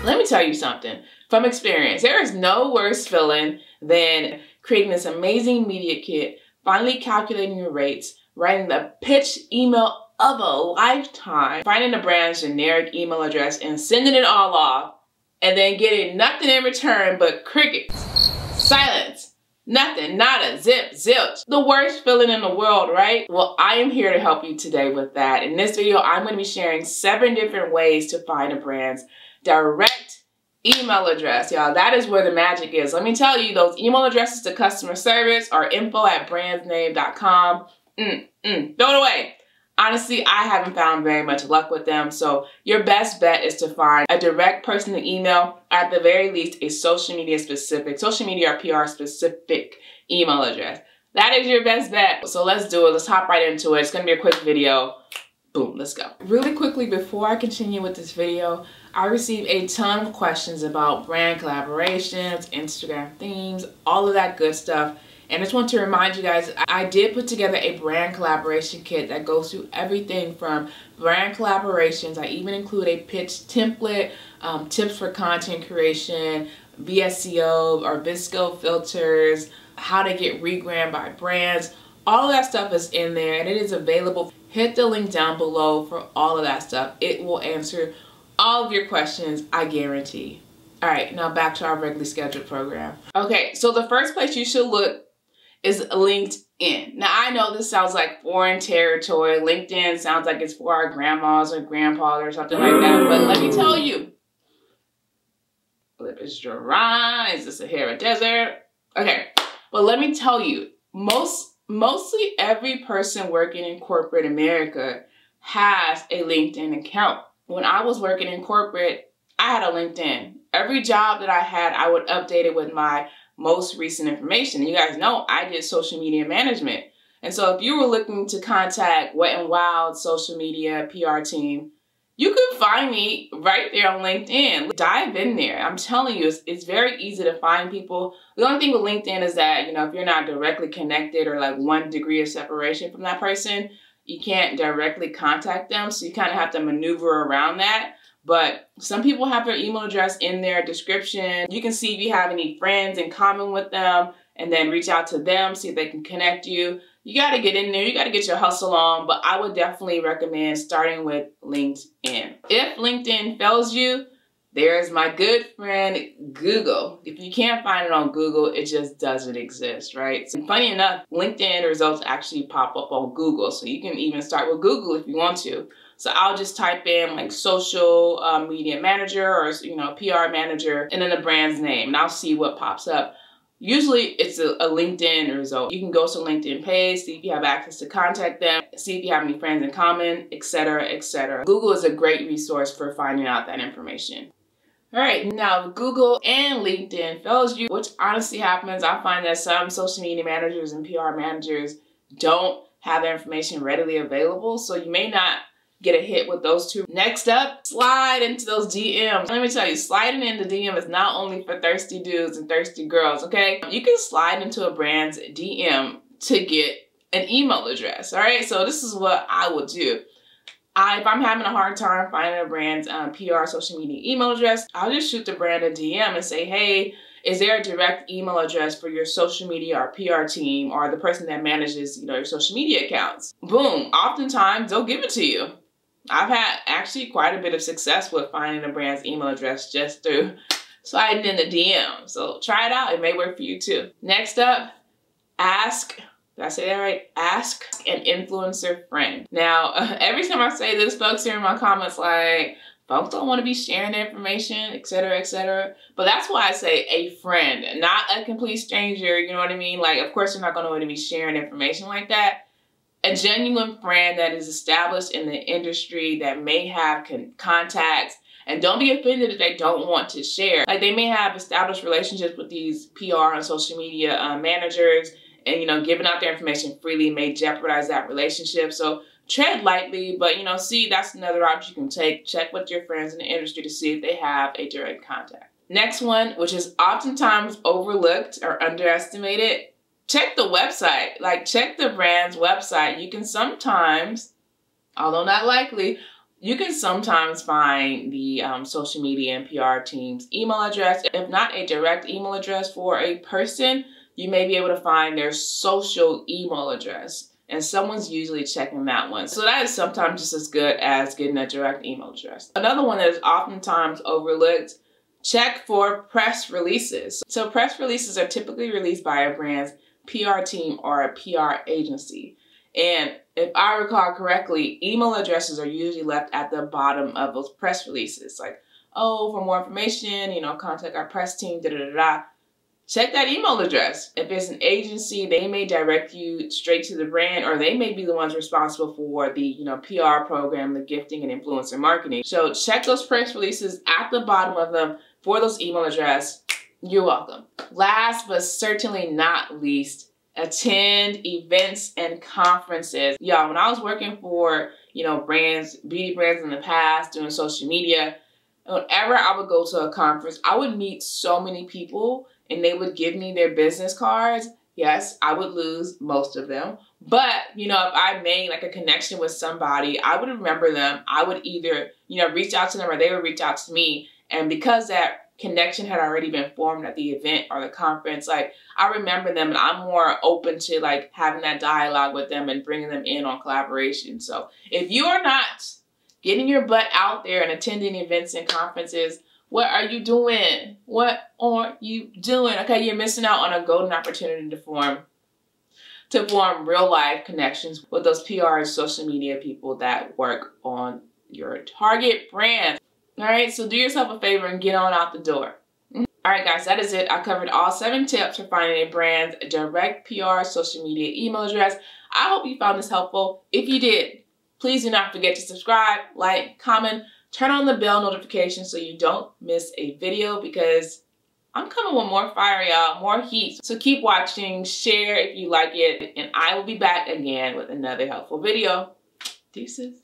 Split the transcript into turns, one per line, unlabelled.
Let me tell you something from experience. There is no worse feeling than creating this amazing media kit, finally calculating your rates, writing the pitch email of a lifetime, finding the brand's generic email address and sending it all off, and then getting nothing in return but crickets, silence, nothing, nada, zip, zilch. The worst feeling in the world, right? Well, I am here to help you today with that. In this video, I'm going to be sharing 7 different ways to find a brand's direct email address, y'all. That is where the magic is. Let me tell you, those email addresses to customer service or info@brandsname.com, throw it away. Honestly, I haven't found very much luck with them, so your best bet is to find a direct personal email, or at the very least, a social media or PR specific email address. That is your best bet. So let's do it. Let's hop right into it. It's going to be a quick video. Boom, let's go. Really quickly, before I continue with this video, I received a ton of questions about brand collaborations, Instagram themes, all of that good stuff. And I just want to remind you guys, I did put together a brand collaboration kit that goes through everything from brand collaborations. I even include a pitch template, tips for content creation, VSEO or VSCO filters, how to get rebranded by brands. All of that stuff is in there and it is available. Hit the link down below for all of that stuff. It will answer all of your questions, I guarantee. All right, now back to our regularly scheduled program. Okay, so the first place you should look is LinkedIn. Now, I know this sounds like foreign territory. LinkedIn sounds like it's for our grandmas or grandpas or something like that. But let me tell you, lip is dry. Is the Sahara Desert? Okay, but let me tell you, mostly every person working in corporate America has a LinkedIn account. When I was working in corporate, I had a LinkedIn. Every job that I had, I would update it with my most recent information. And you guys know I did social media management. And so if you were looking to contact Wet n Wild social media PR team, you could find me right there on LinkedIn. Dive in there. I'm telling you, it's very easy to find people. The only thing with LinkedIn is that, you know, if you're not directly connected or like 1 degree of separation from that person, you can't directly contact them. So you kind of have to maneuver around that. But some people have their email address in their description. You can see if you have any friends in common with them and then reach out to them, see if they can connect you. You got to get in there. You got to get your hustle on. But I would definitely recommend starting with LinkedIn. If LinkedIn fails you, there's my good friend Google. If you can't find it on Google, it just doesn't exist, right? So funny enough, LinkedIn results actually pop up on Google. So you can even start with Google if you want to. So I'll just type in like social media manager or, you know, PR manager and then the brand's name and I'll see what pops up. Usually it's a LinkedIn result. You can go to LinkedIn page, see if you have access to contact them, see if you have any friends in common, etc., etc. Google is a great resource for finding out that information. All right, now Google and LinkedIn fails you, which honestly happens. I find that some social media managers and PR managers don't have the information readily available, so you may not get a hit with those 2. Next up, slide into those DMs. Let me tell you, sliding into DM is not only for thirsty dudes and thirsty girls, okay? You can slide into a brand's DM to get an email address, all right? So this is what I would do. If I'm having a hard time finding a brand's PR social media email address, I'll just shoot the brand a DM and say, hey, is there a direct email address for your social media or PR team or the person that manages, you know, your social media accounts? Boom. Oftentimes, they'll give it to you. I've had actually quite a bit of success with finding a brand's email address just through sliding in the DM. So try it out. It may work for you too. Next up, ask. Did I say that right? Ask an influencer friend. Now, every time I say this, folks here in my comments like, folks don't want to be sharing their information, etc., etc. But that's why I say a friend, not a complete stranger. You know what I mean? Like, of course, you're not going to be sharing information like that. A genuine friend that is established in the industry that may have contacts, and don't be offended if they don't want to share. Like they may have established relationships with these PR and social media managers, and you know, giving out their information freely may jeopardize that relationship. So tread lightly, but you know, see, that's another option you can take. Check with your friends in the industry to see if they have a direct contact. Next one, which is oftentimes overlooked or underestimated, check the website. Like check the brand's website. You can sometimes, although not likely, You can sometimes find the social media and PR team's email address. If not a direct email address for a person, you may be able to find their social email address. And someone's usually checking that one. So that is sometimes just as good as getting a direct email address. Another one that is oftentimes overlooked, check for press releases. So press releases are typically released by a brand's PR team or a PR agency. And if I recall correctly, email addresses are usually left at the bottom of those press releases. Like, oh, for more information, contact our press team, da-da-da-da. Check that email address. If it's an agency, they may direct you straight to the brand, or they may be the ones responsible for the, PR program, the gifting and influencer marketing. So check those press releases at the bottom of them for those email address. You're welcome. Last but certainly not least, attend events and conferences. Y'all, when I was working for, brands, beauty brands in the past, doing social media, whenever I would go to a conference, I would meet so many people and they would give me their business cards. Yes, I would lose most of them. But, if I made like a connection with somebody, I would remember them. I would either, reach out to them or they would reach out to me. And because that connection had already been formed at the event or the conference, like I remember them and I'm more open to like having that dialogue with them and bringing them in on collaboration. So if you are not getting your butt out there and attending events and conferences, what are you doing? What are you doing? Okay, you're missing out on a golden opportunity to form real life connections with those PR and social media people that work on your target brand. All right, so do yourself a favor and get on out the door. All right, guys, that is it. I covered all 7 tips for finding a brand's direct PR social media email address. I hope you found this helpful. If you did, please do not forget to subscribe, like, comment, turn on the bell notification so you don't miss a video, because I'm coming with more fire, y'all, more heat. So keep watching, share if you like it, and I will be back again with another helpful video. Deuces.